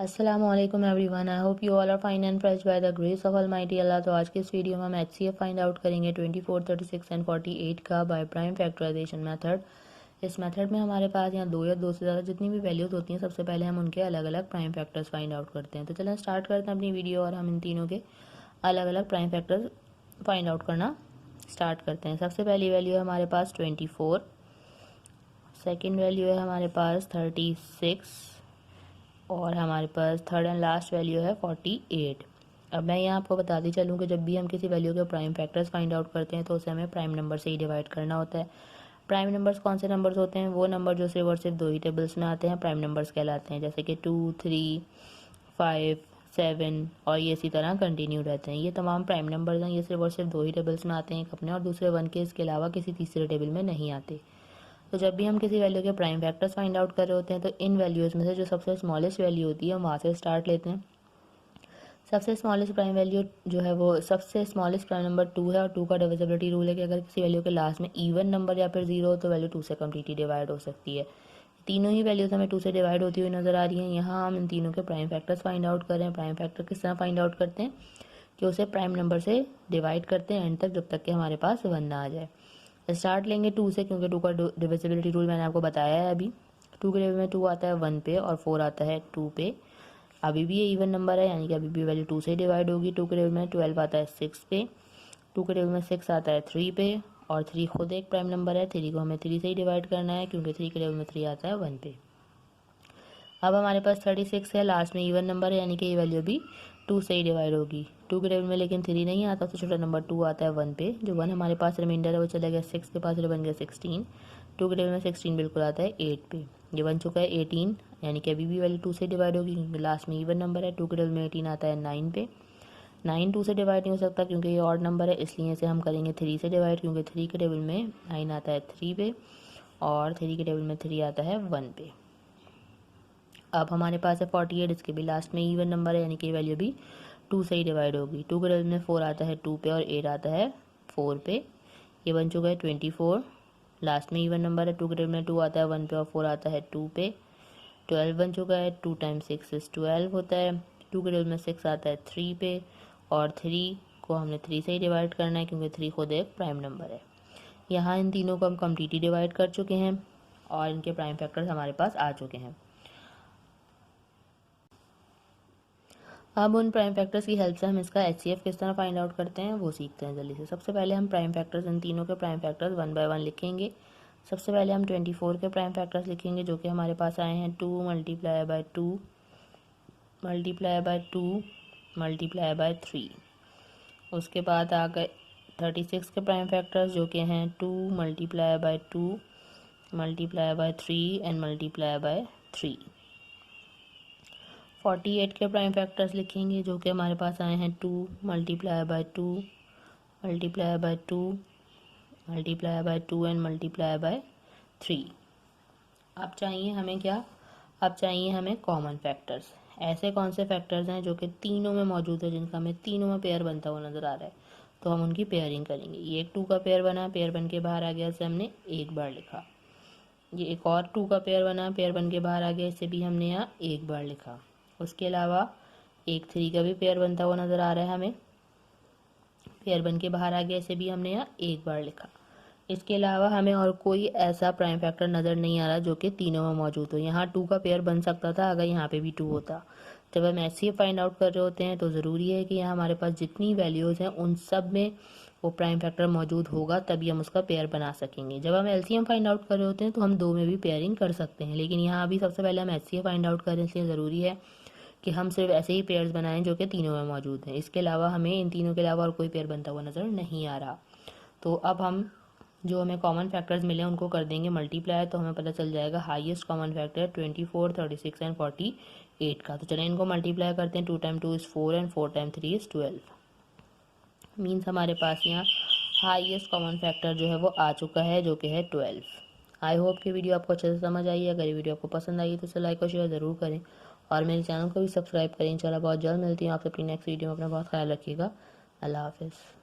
अस्सलामुअलैकुम everyone, I hope you all are fine and fresh by the grace of almighty Allah. तो आज के इस वीडियो में हम एचसीएफ फाइंड आउट करेंगे 24, 36 एंड 48 का बाय प्राइम फैक्टराइजेशन मेथड। इस मेथड में हमारे पास यहाँ दो या दो से ज़्यादा जितनी भी वैल्यूज होती हैं, सबसे पहले हम उनके अलग अलग प्राइम फैक्टर्स फाइंड आउट करते हैं। तो चलें स्टार्ट करते हैं अपनी वीडियो और हम इन तीनों के अलग अलग प्राइम फैक्टर्स फाइंड आउट करना स्टार्ट करते हैं। सबसे पहली वैल्यू है हमारे पास 24, सेकेंड वैल्यू है हमारे पास 36 और हमारे पास थर्ड एंड लास्ट वैल्यू है 48। अब मैं यहाँ आपको बताती चलूँ कि जब भी हम किसी वैल्यू के प्राइम फैक्टर्स फाइंड आउट करते हैं तो उसे हमें प्राइम नंबर से ही डिवाइड करना होता है। प्राइम नंबर्स कौन से नंबर्स होते हैं? वो नंबर जो सिर्फ और सिर्फ दो ही टेबल्स में आते हैं प्राइम नंबर्स कहलाते हैं, जैसे कि 2, 3, 5, 7 और ये इसी तरह कंटिन्यू रहते हैं। ये तमाम प्राइम नंबर्स हैं, ये सिर्फ और सिर्फ दो ही टेबल्स में आते हैं, एक अपने और दूसरे वन के, इसके अलावा किसी तीसरे टेबल में नहीं आते। तो जब भी हम किसी वैल्यू के प्राइम फैक्टर्स फाइंड आउट कर रहे होते हैं तो इन वैल्यूज़ में से जो सबसे स्मॉलेस्ट वैल्यू होती है हम वहाँ से स्टार्ट लेते हैं। सबसे स्मॉलेस्ट प्राइम वैल्यू जो है वो सबसे स्मॉलेस्ट प्राइम नंबर 2 है और 2 का डिविजिबिलिटी रूल है कि अगर किसी वैल्यू के लास्ट में इवन नंबर या फिर 0 हो तो वैल्यू 2 से कम्प्लीटली डिवाइड हो सकती है। तीनों ही वैल्यूज हमें 2 से डिवाइड होती हुई नजर आ रही हैं। यहाँ हम इन तीनों के प्राइम फैक्टर्स फाइंड आउट कर रहे हैं। प्राइम फैक्टर किस तरह फाइंड आउट करते हैं कि उसे प्राइम नंबर से डिवाइड करते हैं एंड तक, जब तक कि हमारे पास 1 ना आ जाए। स्टार्ट लेंगे 2 से, क्योंकि 2 का डिविजिबिलिटी रूल मैंने आपको बताया है अभी। 2 के टेबल में 2 आता है 1 पे और 4 आता है 2 पे। अभी भी ये इवन नंबर है, यानी कि अभी भी वैल्यू 2 से डिवाइड होगी। 2 के टेबल में 12 आता है 6 पे, 2 के टेबल में 6 आता है 3 पे और 3 खुद एक प्राइम नंबर है। 3 को हमें 3 से ही डिवाइड करना है क्योंकि 3 के टेबल में 3 आता है 1 पे। अब हमारे पास 36 है, लास्ट में इवन नंबर है, यानी कि ये वैल्यू भी 2 से ही डिवाइड होगी। 2 के टेबल में लेकिन 3 नहीं आता, तो छोटा नंबर 2 आता है 1 पे। जो 1 हमारे पास रिमाइंडर है वो चला गया 6 के पास, बन गया 16। 2 के टेबल में 16 बिल्कुल आता है 8 पे। ये बन चुका है 18, यानी कि अभी भी वैल्यू 2 से डिवाइड होगी क्योंकि लास्ट में इवन नंबर है। 2 के टेबल में 18 आता है 9 पे। 9 2 से डिवाइड नहीं हो सकता क्योंकि ये ऑड नंबर है, इसलिए इसे हम करेंगे 3 से डिवाइड, क्योंकि 3 के टेबल में 9 आता है 3 पे और 3 के टेबल में 3 आता है 1 पे। अब हमारे पास है 48, इसके भी लास्ट में इवन नंबर है, यानी कि वैल्यू भी 2 से ही डिवाइड होगी। 2 के टेबल में 4 आता है 2 पे और 8 आता है 4 पे। ये बन चुका है 24, लास्ट में इवन नंबर है। 2 के टेबल में 2 आता है 1 पे और 4 आता है 2 पे। 12 बन चुका है, 2 टाइम्स 6 इज 12 होता है। 2 के टेबल में 6 आता है 3 पे और 3 को हमने 3 से ही डिवाइड करना है क्योंकि 3 खुद एक प्राइम नंबर है। यहाँ इन तीनों को हम कम्प्लीटली डिवाइड कर चुके हैं और इनके प्राइम फैक्टर्स हमारे पास आ चुके हैं। अब उन प्राइम फैक्टर्स की हेल्प से हम इसका एचसीएफ किस तरह फाइंड आउट करते हैं वो सीखते हैं जल्दी से। सबसे पहले हम प्राइम फैक्टर्स, इन तीनों के प्राइम फैक्टर्स 1 बाय 1 लिखेंगे। सबसे पहले हम 24 के प्राइम फैक्टर्स लिखेंगे जो कि हमारे पास आए हैं 2 multiply by 2 multiply by 2 multiply by 3। उसके बाद आ गए 36 के प्राइम फैक्टर्स जो कि हैं 2 multiply by 2 multiply by 3 and multiply by 3। 48 के प्राइम फैक्टर्स लिखेंगे जो कि हमारे पास आए हैं 2 multiply by 2 multiply by 2 multiply by 2 and multiply by 3। अब चाहिए हमें क्या? अब चाहिए हमें कॉमन फैक्टर्स। ऐसे कौन से फैक्टर्स हैं जो कि तीनों में मौजूद है, जिनका हमें तीनों में पेयर बनता हुआ नजर आ रहा है, तो हम उनकी पेयरिंग करेंगे। ये एक 2 का पेयर बना, पेयर बन के बाहर आ गया, इसे हमने एक बार लिखा। ये एक और 2 का पेयर बना, पेयर बन के बाहर आ गया, इसे भी हमने यहाँ एक बार लिखा। उसके अलावा एक 3 का भी पेयर बनता हुआ नजर आ रहा है हमें, पेयर बन के बाहर आ गया, इसे भी हमने यहाँ एक बार लिखा। इसके अलावा हमें और कोई ऐसा प्राइम फैक्टर नज़र नहीं आ रहा जो कि तीनों में मौजूद हो। यहाँ 2 का पेयर बन सकता था अगर यहाँ पे भी 2 होता। जब हम एचसीएफ फाइंड आउट कर रहे होते हैं तो ज़रूरी है कि यहाँ हमारे पास जितनी वैल्यूज़ हैं उन सब में वो प्राइम फैक्टर मौजूद होगा, तभी हम उसका पेयर बना सकेंगे। जब हम एलसीएम फाइंड आउट कर रहे होते हैं तो हम 2 में भी पेयरिंग कर सकते हैं, लेकिन यहाँ अभी सबसे पहले हम एचसीएफ फाइंड आउट करें, इसलिए ज़रूरी है कि हम सिर्फ ऐसे ही पेयर्स बनाएं जो कि तीनों में मौजूद हैं। इसके अलावा हमें इन तीनों के अलावा और कोई पेयर बनता हुआ नज़र नहीं आ रहा। तो अब हम जो हमें कॉमन फैक्टर्स मिले उनको कर देंगे मल्टीप्लाई, तो हमें पता चल जाएगा हाईएस्ट कॉमन फैक्टर 24, 36 एंड 48 का। तो चलें इनको मल्टीप्लाई करते हैं। 2 time 2 is 4 and 4 time 3 is 12। Means हमारे पास यहाँ हाईएस्ट कॉमन फैक्टर जो है वो आ चुका है जो कि है 12। आई होप कि वीडियो आपको अच्छे से समझ आई है। अगर ये वीडियो आपको पसंद आई तो इसे लाइक और शेयर ज़रूर करें और मेरे चैनल को भी सब्सक्राइब करें। इंशाल्लाह बहुत जल्द मिलती हूँ आपसे अपनी नेक्स्ट वीडियो में। अपना बहुत ख्याल रखिएगा। अल्लाह हाफिज़।